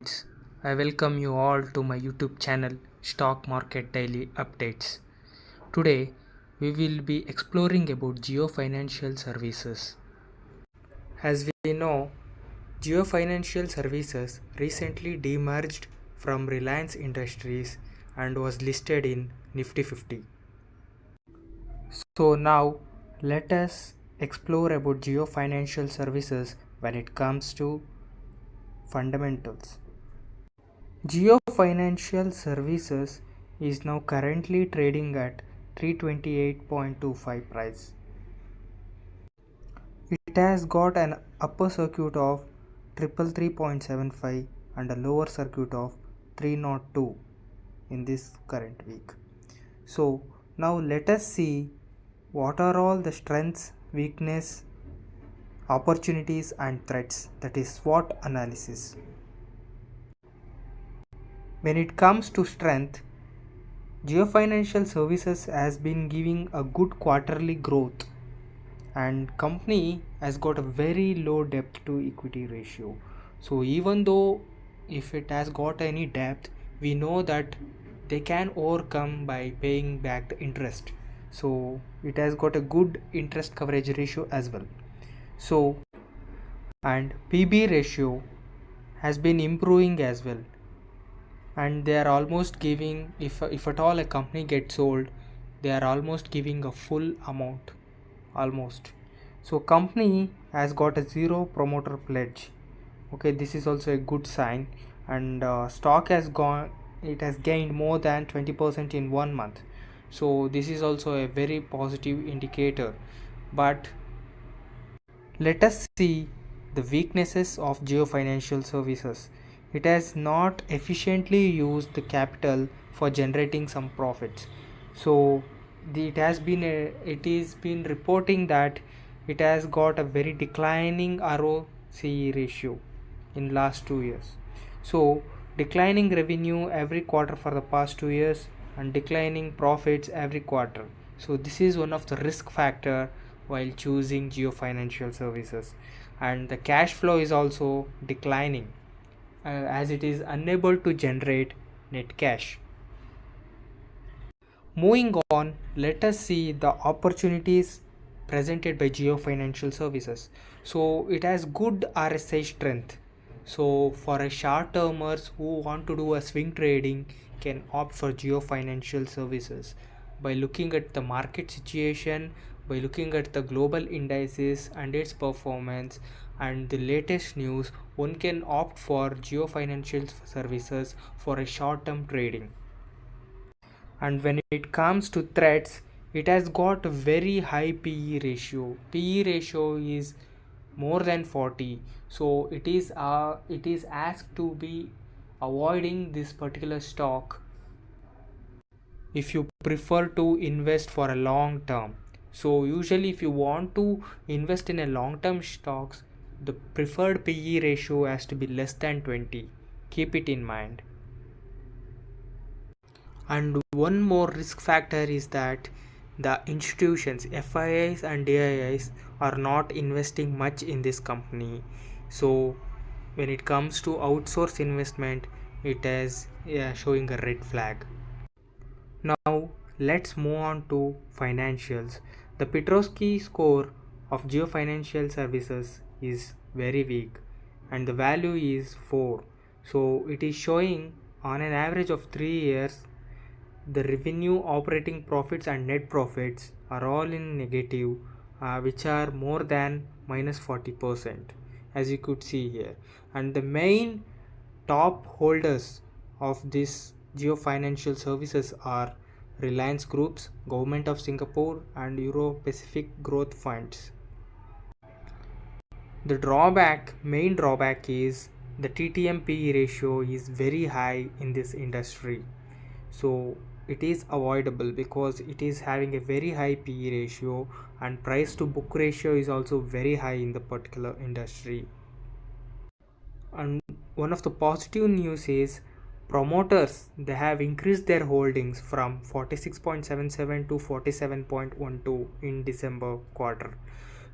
I welcome you all to my YouTube channel Stock Market Daily Updates. Today we will be exploring about Jio Financial Services. As we know, Jio Financial Services recently demerged from Reliance Industries and was listed in Nifty 50. So now let us explore about Jio Financial Services when it comes to fundamentals. Jio Financial Services is now currently trading at 328.25 price. It has got an upper circuit of 333.75 and a lower circuit of 302 in this current week. So now let us see what are all the strengths, weakness, opportunities and threats, that is SWOT analysis. When it comes to strength, Jio Financial Services has been giving a good quarterly growth and company has got a very low debt to equity ratio. So even though if it has got any debt, we know that they can overcome by paying back the interest. So it has got a good interest coverage ratio as well. So and PB ratio has been improving as well, and they are almost giving, if at all a company gets sold, they are almost giving a full amount almost. So company has got a zero promoter pledge. Okay, this is also a good sign. And stock has gone, it has gained more than 20% in 1 month. So this is also a very positive indicator. But let us see the weaknesses of Jio Financial Services. It has not efficiently used the capital for generating some profits. So it is been reporting that it has got a very declining ROCE ratio in last 2 years. So declining revenue every quarter for the past 2 years and declining profits every quarter. So this is one of the risk factor while choosing Jio Financial Services. And the cash flow is also declining as it is unable to generate net cash. Moving on, let us see the opportunities presented by Jio Financial Services. So it has good RSI strength. So for a short termers who want to do a swing trading can opt for Jio Financial Services. By looking at the market situation, by looking at the global indices and its performance and the latest news, one can opt for Jio Financial Services for a short term trading. And when it comes to threats, it has got a very high PE ratio is more than 40. So it is asked to be avoiding this particular stock if you prefer to invest for a long term. So usually if you want to invest in a long term stocks, the preferred PE ratio has to be less than 20. Keep it in mind. And one more risk factor is that the institutions, FIIs and DIIs, are not investing much in this company. So when it comes to outsource investment, it is showing a red flag. Now let's move on to financials. The Petrosky score of Geo Financial Services is very weak and the value is 4. So it is showing on an average of 3 years the revenue, operating profits and net profits are all in negative, which are more than minus 40%, as you could see here. And the main top holders of this Geo Financial Services are Reliance Groups, Government of Singapore and Euro Pacific Growth Funds. The main drawback is the TTM/PE ratio is very high in this industry. So it is avoidable because it is having a very high PE ratio, and price to book ratio is also very high in the particular industry. And one of the positive news is promoters, they have increased their holdings from 46.77 to 47.12 in December quarter.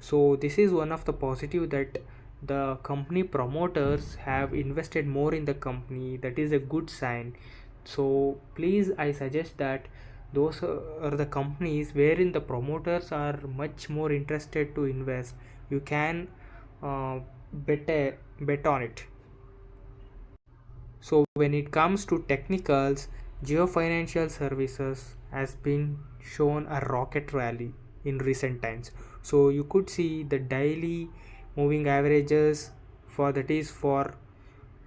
So this is one of the positive that the company promoters have invested more in the company. That is a good sign. So please, I suggest that those are the companies wherein the promoters are much more interested to invest. You can uh, bet on it. So when it comes to technicals, Geo Financial Services has been shown a rocket rally in recent times. So you could see the daily moving averages for, that is for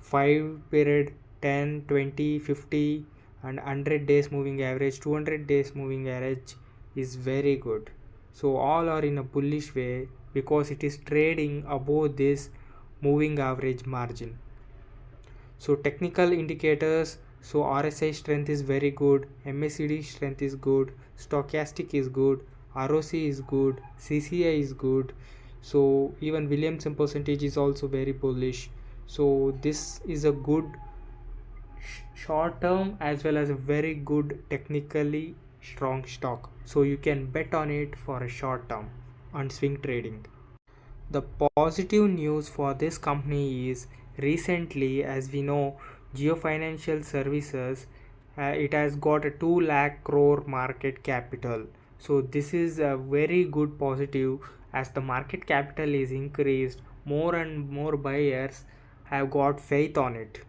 5 period, 10, 20, 50 and 100 days moving average, 200 days moving average is very good. So all are in a bullish way because it is trading above this moving average margin. So technical indicators, so RSI strength is very good, MACD strength is good, stochastic is good, ROC is good, CCI is good. So even Williamson percentage is also very bullish. So this is a good short term as well as a very good technically strong stock. So you can bet on it for a short term on swing trading. The positive news for this company is recently, as we know, Jio Financial Services it has got a 2 lakh crore market capital. So this is a very good positive. As the market capital is increased, more and more buyers have got faith on it.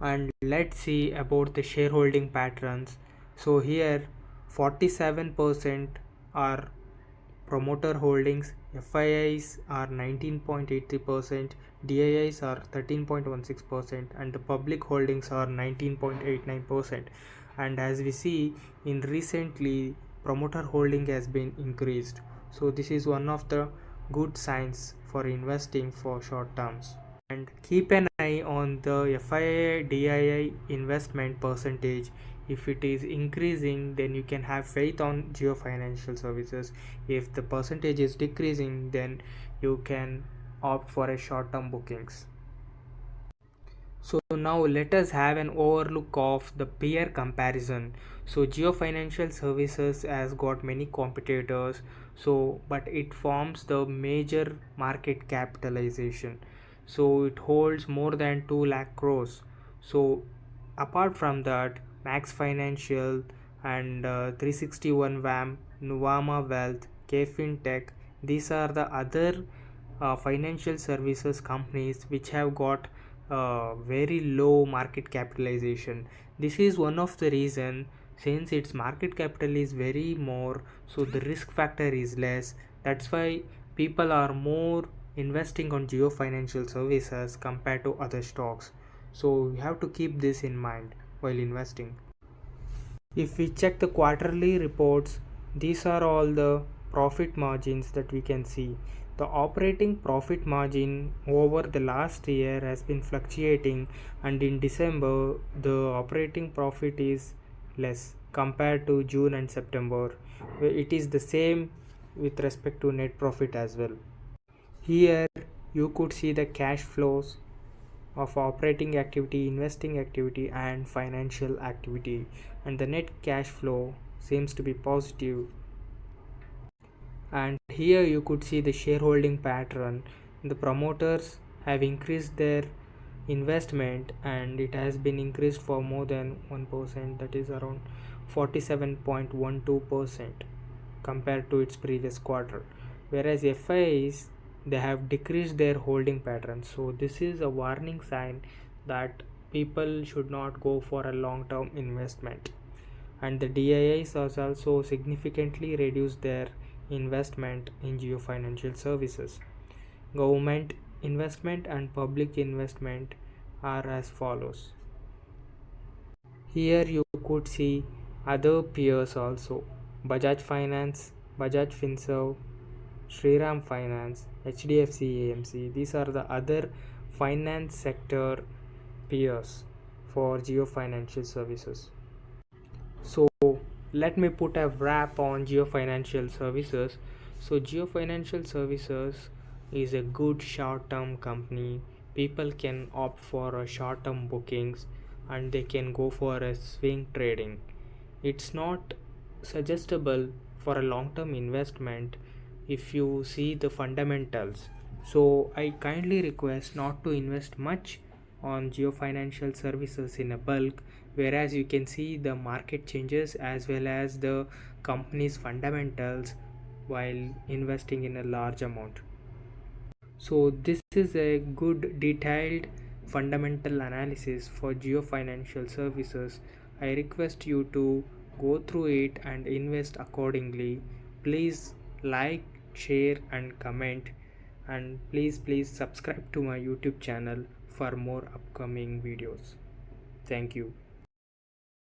And let's see about the shareholding patterns. So here 47% are promoter holdings, FIIs are 19.83%, DIIs are 13.16%, and the public holdings are 19.89%. And as we see in recently, promoter holding has been increased. So this is one of the good signs for investing for short terms. And keep an eye on the FII DII investment percentage. If it is increasing, then you can have faith on Geo Financial Services. If the percentage is decreasing, then you can opt for a short term bookings. So now let us have an overlook of the peer comparison. So Geo Financial Services has got many competitors, so but it forms the major market capitalization. So it holds more than 2 lakh crores. So apart from that, Max Financial and 361 WAM, Nuvama Wealth, KFin Tech, these are the other financial services companies which have got very low market capitalization. This is one of the reason, since its market capital is very more, so the risk factor is less. That's why people are more investing on Geo Financial Services compared to other stocks. So you have to keep this in mind while investing. If we check the quarterly reports, these are all the profit margins that we can see. The operating profit margin over the last year has been fluctuating, and in December the operating profit is less compared to June and September. It is the same with respect to net profit as well. Here you could see the cash flows of operating activity, investing activity, and financial activity, and the net cash flow seems to be positive. And here you could see the shareholding pattern. The promoters have increased their investment, and it has been increased for more than 1%, that is around 47.12% compared to its previous quarter, whereas FIs, they have decreased their holding pattern. So this is a warning sign that people should not go for a long term investment. And the DIIs has also significantly reduced their investment in Geo Financial Services. Government investment and public investment are as follows. Here you could see other peers also: Bajaj Finance, Bajaj Finserv, Shriram Finance, HDFC AMC. These are the other finance sector peers for Geo Financial Services. So let me put a wrap on Geo Financial Services. So Geo Financial Services is a good short-term company. People can opt for a short-term bookings and they can go for a swing trading. It's not suggestible for a long-term investment if you see the fundamentals. So I kindly request not to invest much on Jio Financial Services in a bulk, whereas you can see the market changes as well as the company's fundamentals while investing in a large amount. So this is a good detailed fundamental analysis for Geo Financial Services. I request you to go through it and invest accordingly. Please like, share and comment, and please subscribe to my YouTube channel for more upcoming videos. Thank you.